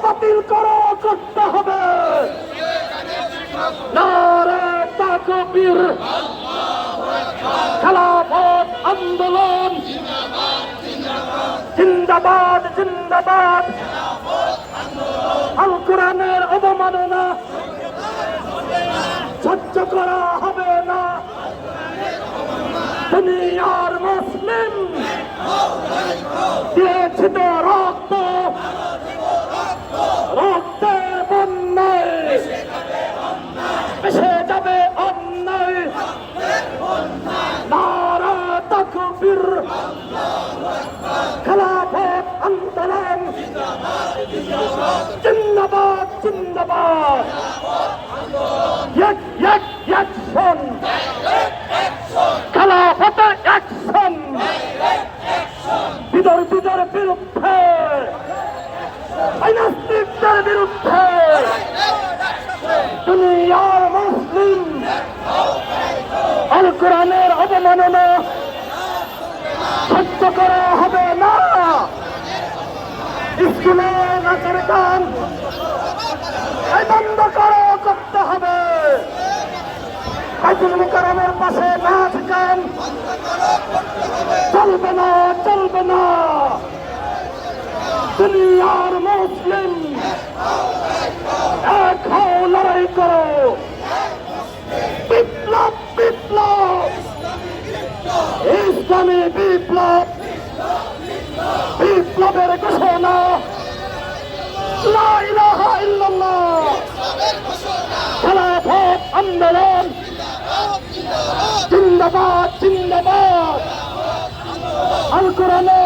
বাতিল করো, করতে হবে। নারে তাকবীর, খেলাফত আন্দোলন জিন্দাবাদ জিন্দাবাদ। আল কোরআনের অবমাননা সহ্য করা হবে না। দুনিয়ার মুসলিম দিয়েছে তো রক্ত, রক্তের বন্যায় ভেসে যাবে অন্যায়। নারা তাকবীর, খেলাফত আন্দোলন জিন্দাবাদ জিন্দাবাদ। অ্যাকশন, খেলাফতে অ্যাকশন, বিদর্ভীদের বিরুদ্ধে, নাস্তিকদের বিরুদ্ধে। দুনিয়ার মুসলিম আল কোরআনের অবমাননা সহ্য করা হবে না। স্কুলে নাচের গান বন্ধ করো, করতে হবে। বাইতুল মুকাররমের পাশে নাচ গান চলবে না, চলবে না। দুনিয়ার মুসলিম এক হও, লড়াই করো। বিপ্লব বিপ্লব, ইসলামী বিপ্লব, বিপ্লবের ঘোষণা। লা ইলাহা ইল্লাল্লাহ, খেলাফত আন্দোলন জিন্দাবাদ জিন্দাবাদ। আল কোরআনের